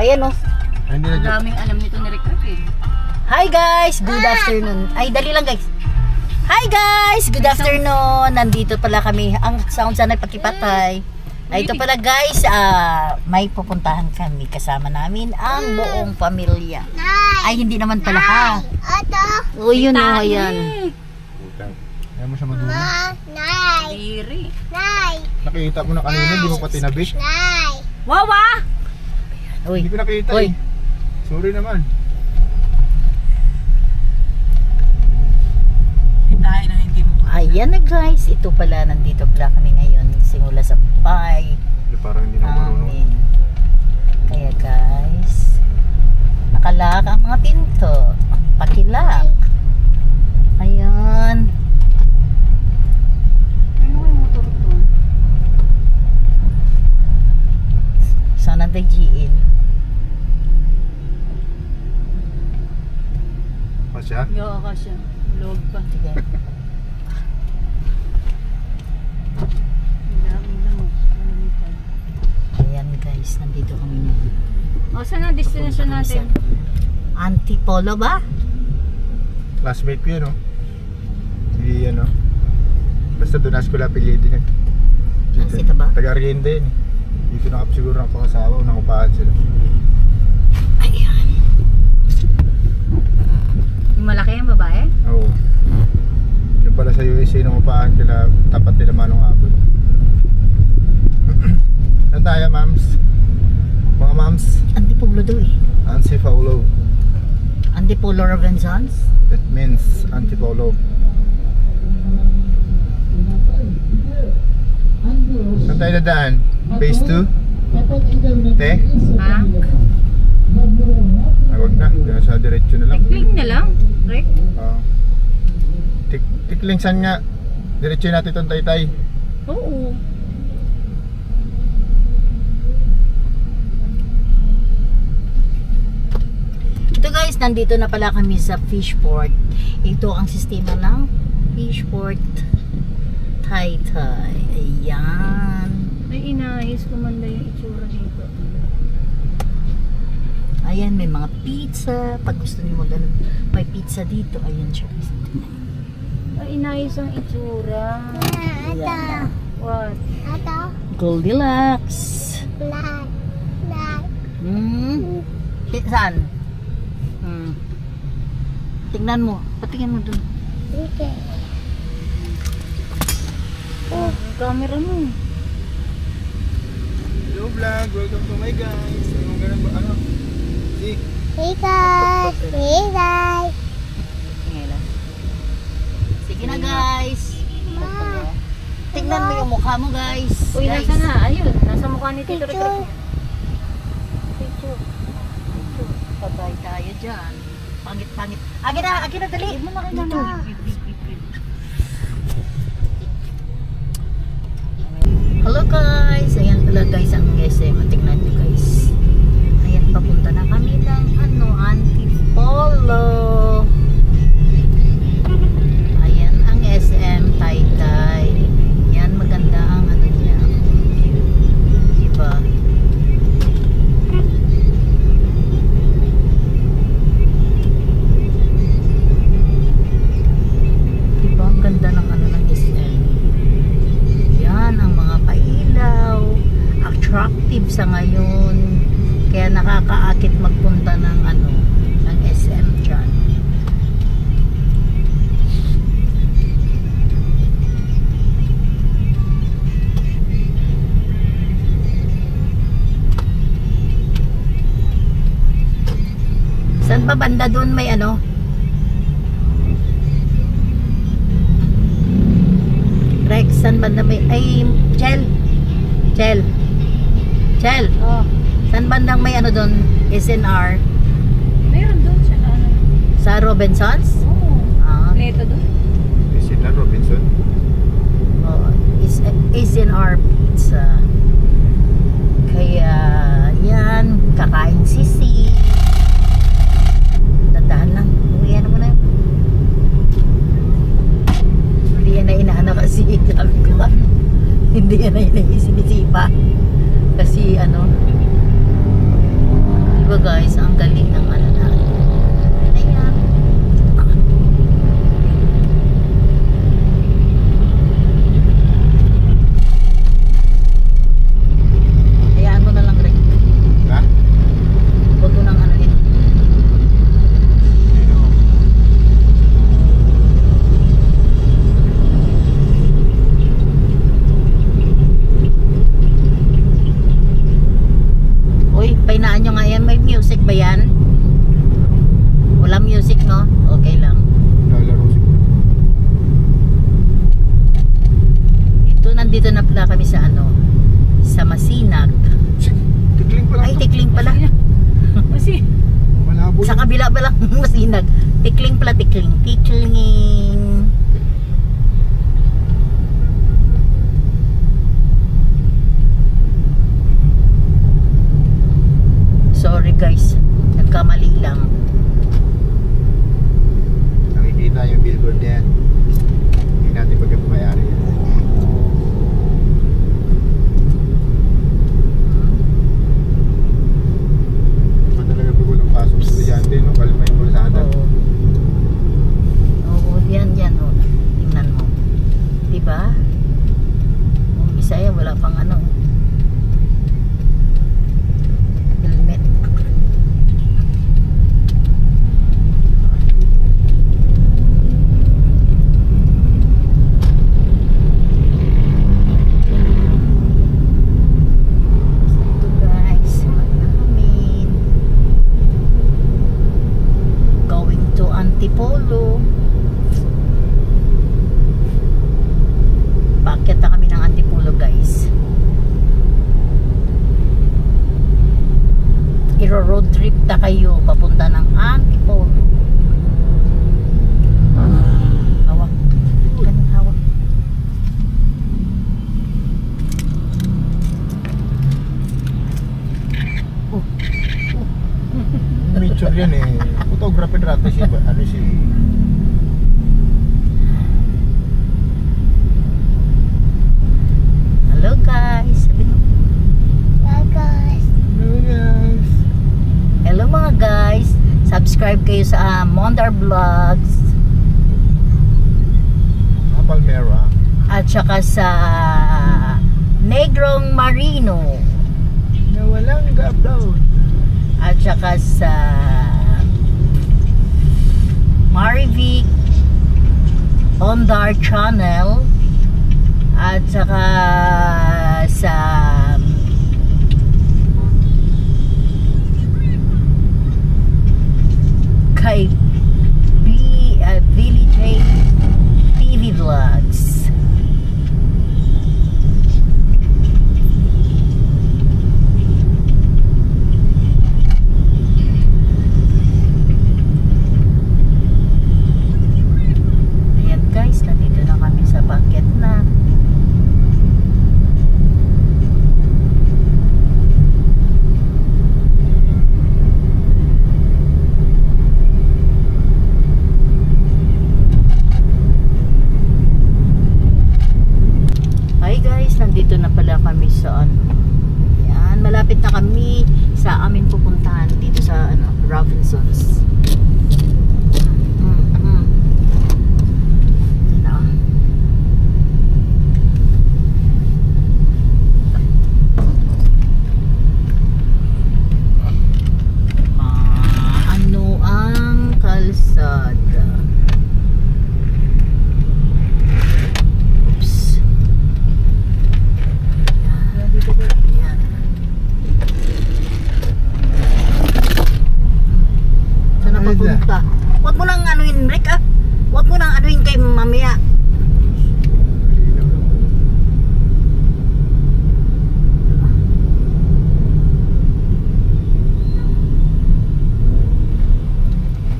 ayan oh. Ang daming alam nito ni Rick eh. Hi guys, good afternoon. Ay, dali lang guys. Hi guys, good afternoon. Nandito pala kami. Ang sound sana pagkipatay. Ay, ito pala guys, may pupuntahan kami. Kasama namin ang buong pamilya. Ay, hindi naman pala ha. Oh, yun oh, ayan. Ayaw mo siya madulo. Diri. Nakita mo na kanina, hindi mo pa tinabit. Wawa! Uy. Hindi ko nakita Uy. eh. Sorry naman. Ayan na guys, ito pala, nandito pala kami ngayon simula sa bahay Parang hindi na marunong. namin. Kaya guys, nakalak ang mga pinto. Pakilak. Ayan. Ano yung motor to? Sana dagiin. Pa siya? Yo, kasya. Log pa. Sige. Ayan guys, nandito kami ngayon. O, saan ang destination natin? Antipolo ba? Classmate ko yun, no? Si, ano? Basta doon na school apelido niya. Sita ba? Taga-Rienda yun eh. Dito na siguro nakapakasawa o nakupahan sila. Ayan. Yung malaki yung babae? Oo. Yung pala sa USA nakupahan sila, tapat nila Manong Abon. Saan tayo, mams? Mga mams? Antipolo daw eh. Antipolo. Antipolo Robinsons? It means Antipolo. Saan tayo nadaan? Phase 2? Te? Ha? Ay, wag na. Diyan sa diretso na lang. Tikling na lang, Rick. Tikling saan nga? Diretso natin itong Taytay. Oo. Ito guys, nandito na pala kami sa Fishport. Ito ang sistema ng Fishport Taytay. Ayan. Ay, inayos kumanda yung itsura dito. Ayan, may mga pizza. Pag gusto niyo ganun, may pizza dito. Ayan siya. Ay, inayos ang itsura. Ayan. What? Goldilocks. Saan? Tingnan mo. Patingin mo dun. Oh, yung camera mo. Hello vlog, welcome to my guys. Anong ganun ba? Ano? Si? Sige lang. Sige na guys. Tingnan mo yung mukha mo guys. Uy, Guys. nasa na? Ayun, nasa mukha ni Tito Rick. Picture. Patay tayo dyan. Pangit. Agin na, dali. Dito. Hello guys. Ayan pala guys ang SM. Tingnan nyo guys. Ayan, papunta na kami ng Antipolo. Ayan ang SM Taytay. Yan, maganda ang ano niya. Diba? Diba? Ang ganda ng ano ng SM. Yan, ang mga pailaw. Attractive sa ngayon. Kaya nakakaakit magpunta ng ano, ng SM dyan. Saan pa banda doon may ano? Rex, saan banda may... Ay, Chel. Oh, Saan bandang may ano doon? SNR? meron doon sa ano. Sa Robinsons? Oo. Ah. Neto doon. Is it na Robinson? Oh, SNR pizza. Kaya, yan. Kakain sisi. Dandahan lang. Uwihan na mo na yun. Hindi yan na inaano kasi. Sabi ko ba? Hindi yan na inaisip-isipa. Kasi ano, Diba guys, ang galing ng ano natin. Ayan. Hayaan mo na lang rin. Ha? Huwag mo nang ano eh. Uy, painaan nyo nga yan. May music ba yan? Wala music, no? Okay lang. Lalaro siguro. Ito, nandito na pala kami sa ano, sa Masinag. Tikling pa lang. Ay, tikling pala. Kasi, Malabo Sa yun. kabila pala Masinag. Tikling pala, tikling. Tiklinging. Sorry guys, nagkamali lang. Nakikita yung billboard yan. Hindi natin pagkapamayari yan. Diba talaga pag walang pasok sa estudyante, no? Kalma yung bulsada. Oo. Oo, yan oh. Tingnan mo. Diba? Yung Bisaya wala pang ano. Helmet. Ito guys, namin. Going to Antipolo. Paakyat na kami ng Antipolo guys. Iro-road trip na kayo papunta ng Antipolo. Hawak. Ganun hawak. Picture yan eh. Photographer natin si ano si Hello guys. Sabi mo. Hello guys. Hello mga guys. Subscribe kayo sa Mondar Vlogs Palmera. at saka sa Negrong Marino Na walang ga-upload. at saka sa Marivic Ondar Channel at saka sa kay Billy J TV Vlogs. Ayan guys, nandito na kami sa bucket na. Hi guys, nandito na pala kami sa ano. Ayan, malapit na kami sa amin pupuntahan dito sa ano, Robinsons. Yan na. Ano ang kalsada? Oops. Ayan. Saan na papunta? Huwag mo nang anuin, Rick ah. Huwag mo nang anuin kay mamaya.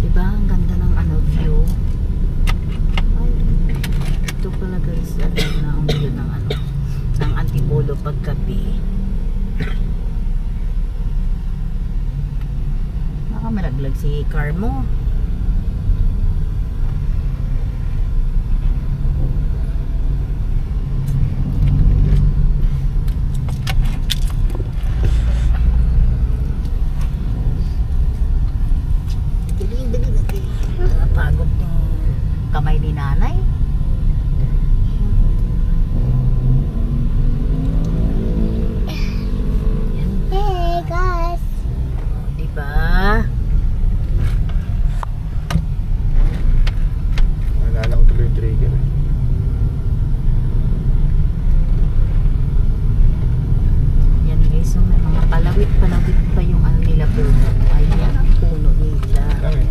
Diba? Ang ganda ng ano, view. Ay, ito pala guys, ano na ang view ng ano, ng Antipolo paggabi. Baka malaglag si car mo. kamay ni nanay. Hey guys. Diba? Naalala ko tuloy yung trigger eh. Yan guys, so may mga palawit-palawit pa yung ano nila puno. Ayan ang puno nila. Lang eh.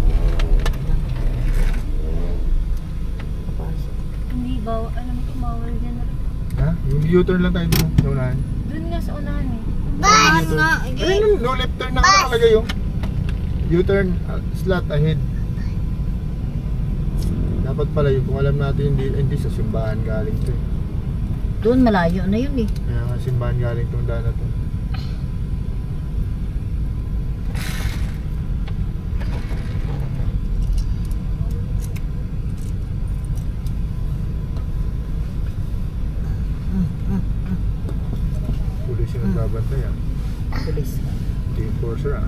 Papasok. Hindi ba, alam ko bawal dyan rin. Ha? Yung U-turn lang tayo doon. Sa unahan. Doon nga sa unahan eh. Bas! Nga, Ayun, no left turn na nakalagay yung U-turn, slot ahead. Dapat pala yun, kung alam natin hindi sa simbahan galing to eh. doon malayo na yun eh. Kaya nga simbahan galing tong daan na to. Pulis yung nagbabantay ah. Pulis. Hindi enforcer ah.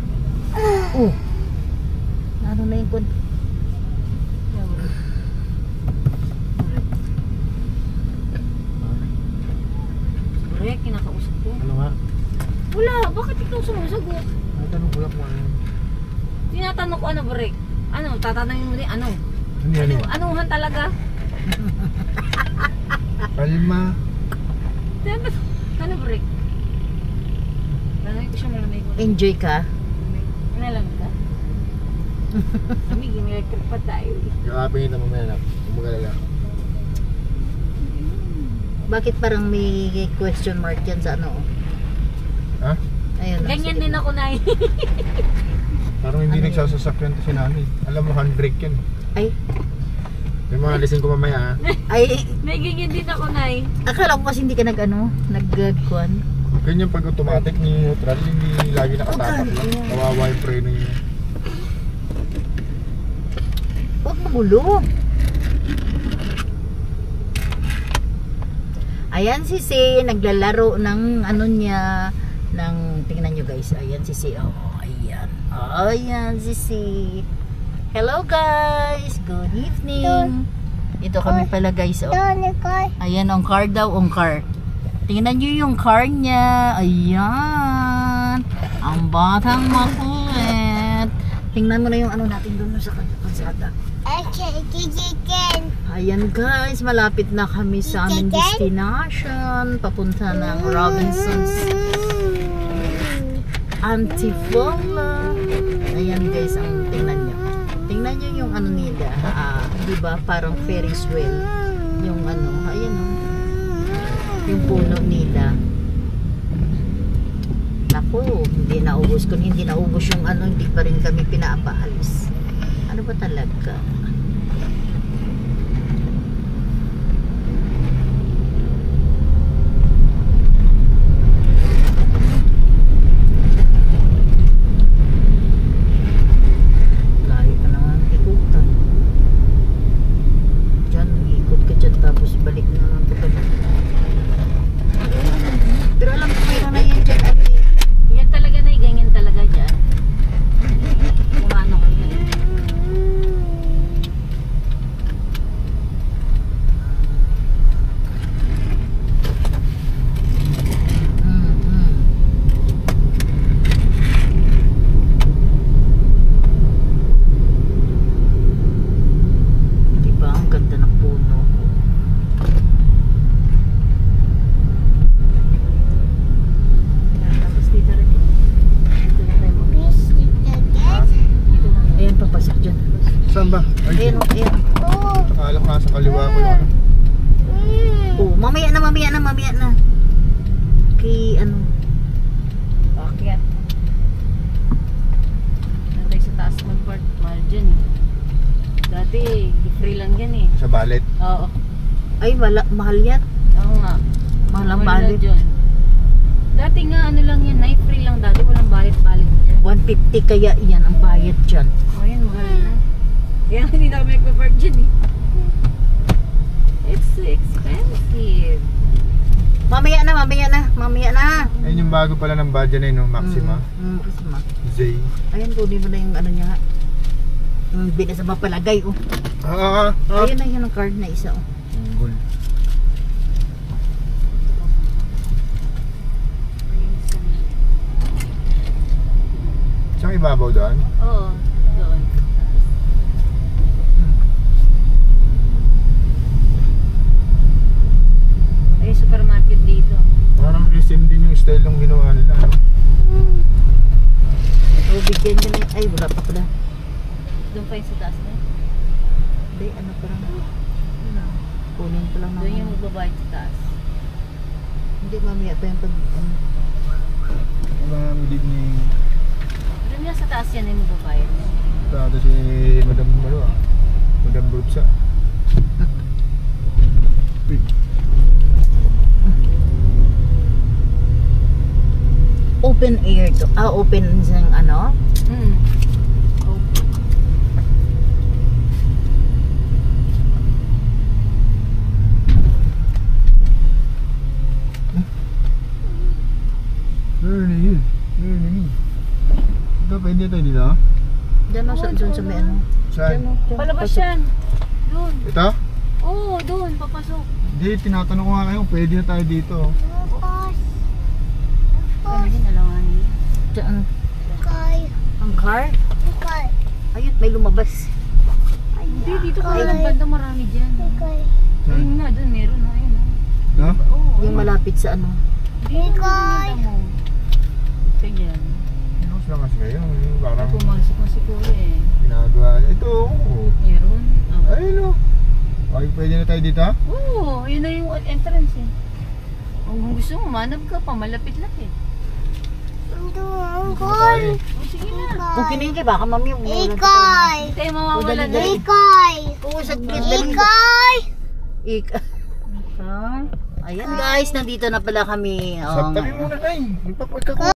Oh! Ano na yung kun? Brek, kinakausap ko. Ano nga? Wala, bakit ikaw sumusagot? Ay, tanong ko lang kung ano. Tinatanong ko ano, Brek? Ano, tatanungin mo din, ano? Ano yan eh? Anuhan talaga? Palma. Ano, Brek? Tanongin ko siya malamay ko. Enjoy ka? Ano ka? Kami, ginilag pa tayo eh. Yakapin kita mamaya na. Umugalala. Bakit parang may question mark yan sa ano? Ha? Ayun. Ganyan din ako na Parang hindi Ano nagsasasakyan to si Nani. Alam mo, handbrake yan. Ay, May mga alisin ko mamaya ha. ay, May ganyan din ako na akala ko kasi hindi ka nag-kuan. Ganyan pag automatic ni neutral, hindi lagi nakatapak lang. Kawawa yung preno niya. Huwag magulo. Ayan si Si, naglalaro ng ano niya, ng, tingnan nyo guys, ayan si Si, oh, ayan. Ayan si Si. Hello guys, good evening. Ito kami pala guys, oh. Ayan, ang car daw, ang car. Tingnan nyo yung car niya. Ayan. Ang batang makulit. Tingnan mo na yung ano natin doon sa kalsada. Ayan guys, malapit na kami sa aming destination. Papunta ng Robinson's Antifola. Ayan guys, ang tingnan nyo. Tingnan nyo yung ano nila. Diba parang Ferris wheel. Yung ano, ayan o. Yung puno nila. Naku, hindi naubos. Kung hindi naubos yung ano, hindi pa rin kami pinapaalis. Ano ba talaga? Layo ka naman ikutan. Diyan, ikot ka dyan tapos balik na naman pa kami. Pero alam ko mayroon na yan dyan. yan talaga na ganyan talaga dyan. Kung ano ko yun. Diba? Ang ganda ng puno. Tapos dito rin. Dito na tayo Ayan, papasok dyan. Saan ba? Ayan, ayan. Akala ko nasa kaliwa ko yung ano. Oh, mamaya na. Kay ano. Akyat. Nantay sa taas mag-park. Mahal dyan eh. Dati, free lang yan eh. Sa ballet. Oo. Ay, wala, mahal yan. Oo nga. Mahal ang Wala balit. dyan. Dati nga ano lang yan, night free lang dati. Walang balit-balit dyan. 150 kaya yan ang bayad dyan. Oh, yan, mahal na. Kaya hindi na kami nagpa-park dyan eh. It's so expensive. Mamaya na. Ayun yung bago pala ng badya na yun, no? Maxima. Maxima. Zay. Ayan, kunin mo na yung ano niya. Bilis sa mapalagay, oh. Ayun na yun ang card na isa. Oh. Gold. Saan ibabaw doon? Oo, doon. Ay, supermarket dito. Parang SM din yung style ng ginawa nila. Ano? O, bigyan ka na. Ay, wala pa pala. Doon pa yung sa taas na. Hindi, ano parang. Kunin ko lang Doon naman. yung magbabayad sa taas. Hindi, mamaya pa yung pag... Good evening. Doon nga sa taas yan yung magbabayad. Ito si Madam ano ah. Madam Brutsa. Open air to. Open ng ano? Hmm. Okay. Learning. Ito, pwede tayo dito? Diyan o, doon sa may ano. Saan? Palabas yan. Doon. Ito? Oo, doon. Papasok. Hindi, tinatanong ko nga kayo, pwede na tayo dito. Ano yun, alanganin yun. Diyan. Kay. Ang car? Kay. Ayun, may lumabas. Hindi, dito ka lang banda marami dyan. Kay. Ayun nga, doon meron na. Ayun na. No? Oo. Yung malapit sa ano. Hindi na mo. Kaya. Ano sila kasi kayo? Parang Pumasok mo si Kuya eh. ginagawa. Ito, oo. Meron. Ayun o. Okay, pwede na tayo dito? Oo, yun na yung entrance eh. Kung gusto mo, manap ka pa, malapit-lapit. Doon. Dito na tayo. O sige na. Kung kiningin baka mami yung Ikay. Hindi tayo mawawala O, na. dali. Ikay. Oo, saglit. Dali. Ikay. Ayan guys, nandito na pala kami. Oo Sabtabi nga. muna tayo. Magpapunta ko.